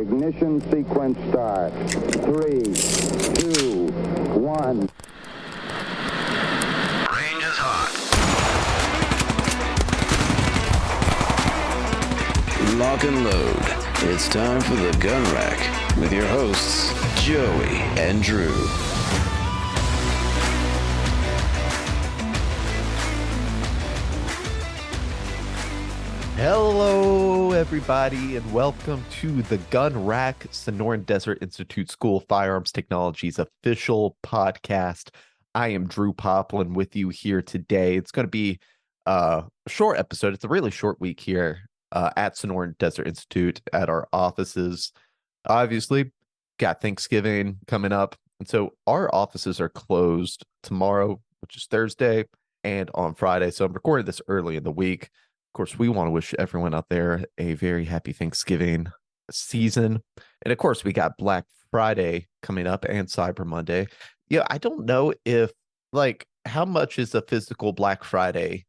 Ignition sequence start. 3, 2, 1. Range is hot. Lock and load. It's time for the Gun Rack with your hosts, Joey and Drew. Hello, everybody, and welcome to the Gun Rack, Sonoran Desert Institute School of Firearms Technology's official podcast. I am Drew Poplin with you here today. It's going to be a short episode. It's a really short week here at Sonoran Desert Institute at our offices. Obviously, got Thanksgiving coming up, and so our offices are closed tomorrow, which is Thursday, and on Friday. So I'm recording this early in the week. Of course, we want to wish everyone out there a very happy Thanksgiving season. And of course, we got Black Friday coming up and Cyber Monday. Yeah, I don't know if, how much is a physical Black Friday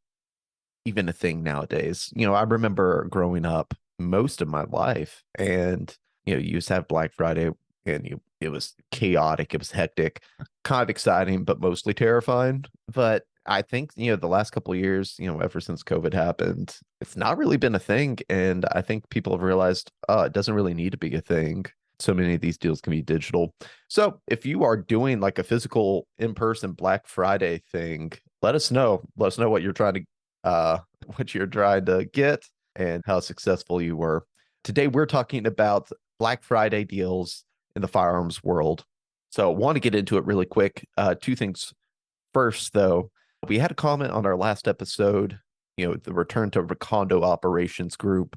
even a thing nowadays? You know, I remember growing up most of my life, and, you used to have Black Friday, and it was chaotic. It was hectic, kind of exciting, but mostly terrifying. But I think, the last couple of years, ever since COVID happened, it's not really been a thing. And I think people have realized, it doesn't really need to be a thing. So many of these deals can be digital. So if you are doing like a physical in-person Black Friday thing, let us know. Let us know what you're trying to get and how successful you were. Today, we're talking about Black Friday deals in the firearms world. So I want to get into it really quick. Two things. First, though, we had a comment on our last episode, the return to Recondo Operations Group.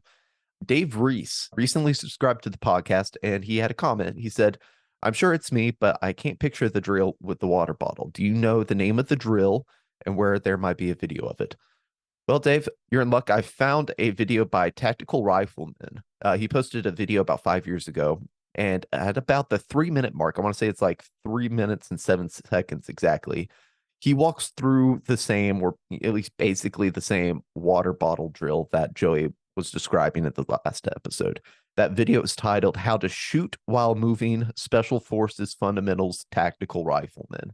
Dave Reese recently subscribed to the podcast, and he had a comment. He said, "I'm sure it's me, but I can't picture the drill with the water bottle. Do you know the name of the drill and where there might be a video of it?" Well, Dave, you're in luck. I found a video by Tactical Rifleman. He posted a video about 5 years ago, and at about the 3-minute mark, I want to say it's like 3 minutes and 7 seconds exactly, he walks through the same, or at least basically the same, water bottle drill that Joey was describing at the last episode. That video is titled "How to Shoot While Moving, Special Forces Fundamentals, Tactical Rifleman."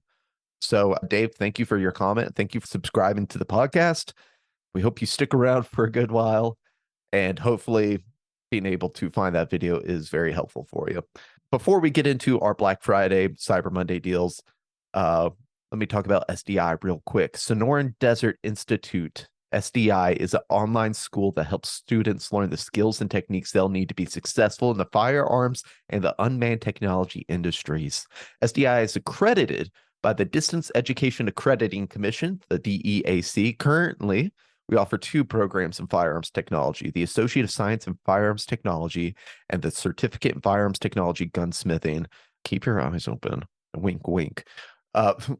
So, Dave, thank you for your comment. Thank you for subscribing to the podcast. We hope you stick around for a good while, and hopefully being able to find that video is very helpful for you. Before we get into our Black Friday, Cyber Monday deals, let me talk about SDI real quick. Sonoran Desert Institute. SDI is an online school that helps students learn the skills and techniques they'll need to be successful in the firearms and the unmanned technology industries. SDI is accredited by the Distance Education Accrediting Commission, the DEAC. Currently, we offer 2 programs in firearms technology: the Associate of Science in Firearms Technology and the Certificate in Firearms Technology Gunsmithing. Keep your eyes open. Wink, wink.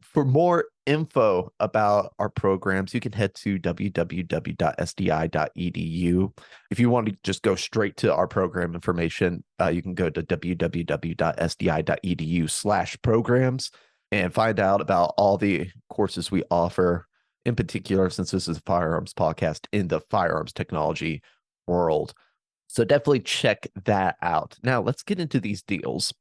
For more info about our programs, you can head to www.sdi.edu. If you want to just go straight to our program information, you can go to www.sdi.edu/programs and find out about all the courses we offer, in particular, since this is a firearms podcast, in the firearms technology world. So definitely check that out. Now, let's get into these deals.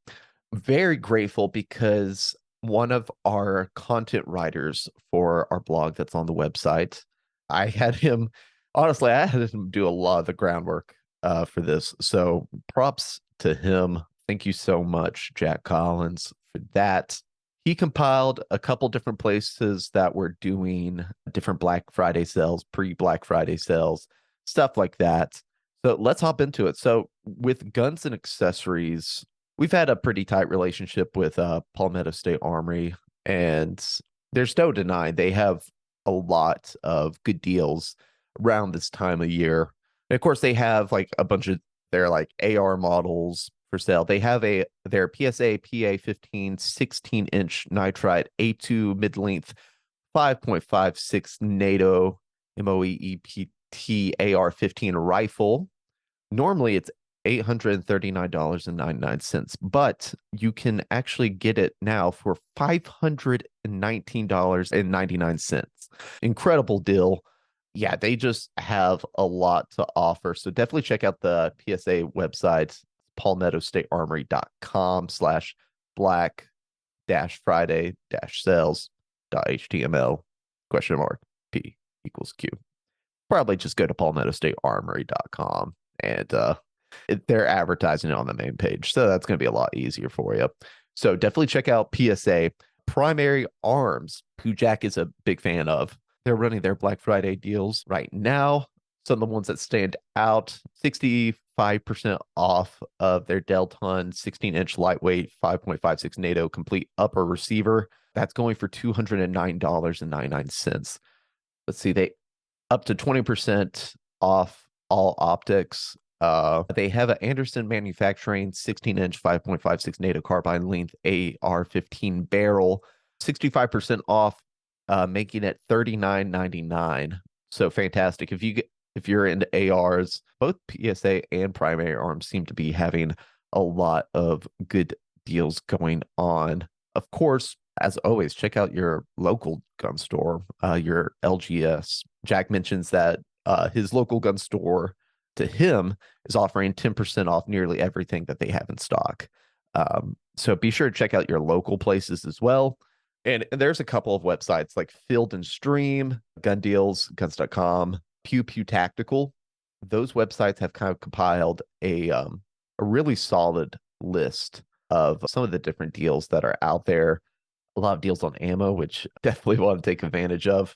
Very grateful because one of our content writers for our blog that's on the website, I had him do a lot of the groundwork for this. So props to him. Thank you so much, Jack Collins, for that. He compiled a couple different places that were doing different Black Friday sales, pre-Black Friday sales, stuff like that. So let's hop into it. So with guns and accessories, we've had a pretty tight relationship with Palmetto State Armory, and there's no denying they have a lot of good deals around this time of year. And of course, they have like a bunch of their like AR models for sale. They have their PSA PA15 16-inch nitride A2 mid-length 5.56 NATO MOE-EPT AR-15 rifle. Normally, it's $839.99, but you can actually get it now for $519.99. Incredible deal. Yeah, they just have a lot to offer. So definitely check out the PSA website. palmettostatearmory.com/black-friday-sales.html ? Probably just go to palmettostatearmory.com and they're advertising it on the main page. So that's going to be a lot easier for you. So definitely check out PSA Primary Arms, who Jack is a big fan of. They're running their Black Friday deals right now. Some of the ones that stand out, 65% off of their Delton 16-inch lightweight 5.56 NATO complete upper receiver. That's going for $209.99. Let's see, they up to 20% off all optics. They have an Anderson Manufacturing 16-inch 5.56 NATO carbine length AR-15 barrel, 65% off, making it $39.99. So fantastic. If you're into ARs, both PSA and Primary Arms seem to be having a lot of good deals going on. Of course, as always, check out your local gun store, your LGS. Jack mentions that his local gun store to him is offering 10% off nearly everything that they have in stock. So be sure to check out your local places as well. And there's a couple of websites like Field and Stream, Gun Deals, guns.com, Pew Pew Tactical. Those websites have kind of compiled a really solid list of some of the different deals that are out there. A lot of deals on ammo, which definitely want to take advantage of.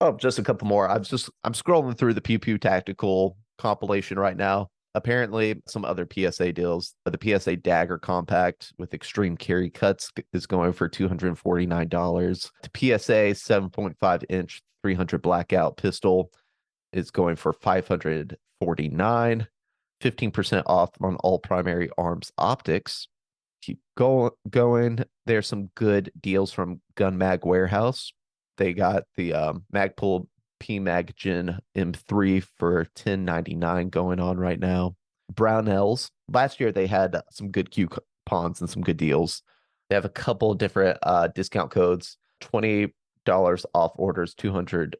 Oh, just a couple more. I'm scrolling through the Pew Pew Tactical compilation right now. Apparently, some other PSA deals. The PSA Dagger Compact with extreme carry cuts is going for $249. The PSA 7.5-inch 300 Blackout pistol is going for $549. 15% off on all Primary Arms optics. Keep going. There's some good deals from Gun Mag Warehouse. They got the Magpul PMag Gen M3 for $10.99 going on right now. Brownells. Last year they had some good coupons and some good deals. They have a couple of different discount codes. $20 off orders, $200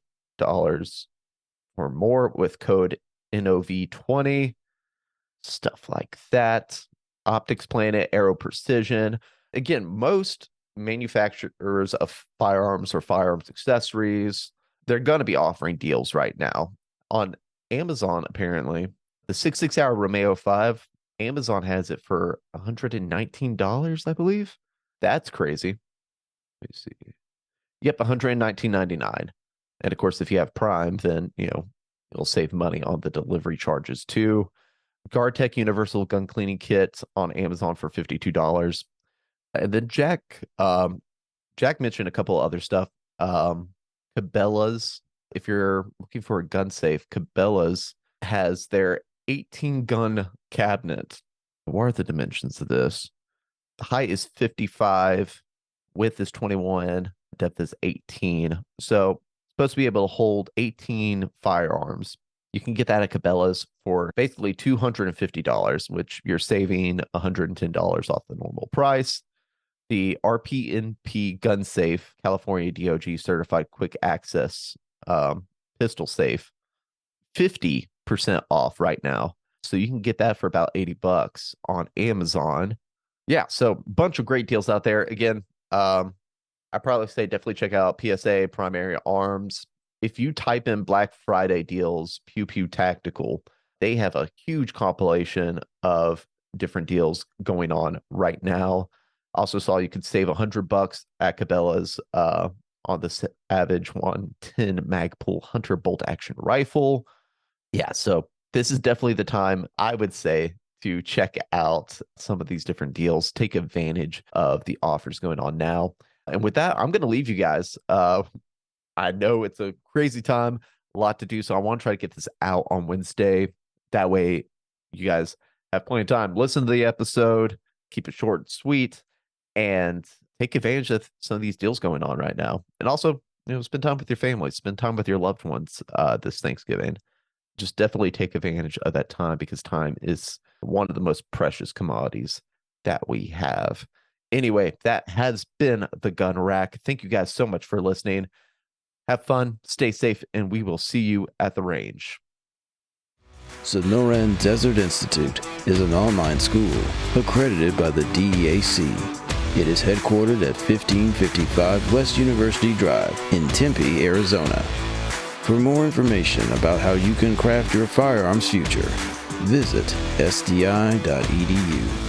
or more with code NOV20. Stuff like that. Optics Planet, Aero Precision. Again, most manufacturers of firearms or firearms accessories, they're going to be offering deals right now. On Amazon, apparently, the 6.6-hour Romeo 5, Amazon has it for $119, I believe. That's crazy. Let me see. Yep, $119.99. And of course, if you have Prime, then you'll save money on the delivery charges too. GuardTech Universal Gun Cleaning Kit on Amazon for $52. And then Jack mentioned a couple other stuff. Cabela's, if you're looking for a gun safe, Cabela's has their 18-gun cabinet. What are the dimensions of this? The height is 55, width is 21, depth is 18. So supposed to be able to hold 18 firearms. You can get that at Cabela's for basically $250, which you're saving $110 off the normal price. The RPNP Gun Safe, California DOG certified quick access pistol safe, 50% off right now. So you can get that for about $80 on Amazon. Yeah, so bunch of great deals out there. Again, I probably say definitely check out PSA Primary Arms. If you type in Black Friday deals, Pew Pew Tactical, they have a huge compilation of different deals going on right now. Also saw you could save $100 at Cabela's on the Savage 110 Magpul Hunter bolt action rifle. Yeah, so this is definitely the time, I would say, to check out some of these different deals. Take advantage of the offers going on now. And with that, I'm going to leave you guys. I know it's a crazy time, a lot to do, so I want to try to get this out on Wednesday. That way, you guys have plenty of time. Listen to the episode, keep it short and sweet, and take advantage of some of these deals going on right now. And also, spend time with your family, spend time with your loved ones this Thanksgiving. Just definitely take advantage of that time, because time is one of the most precious commodities that we have. Anyway, that has been the Gun Rack. Thank you guys so much for listening. Have fun, stay safe, and we will see you at the range. Sonoran Desert Institute is an online school accredited by the DEAC. It is headquartered at 1555 West University Drive in Tempe, Arizona. For more information about how you can craft your firearms future, visit sdi.edu.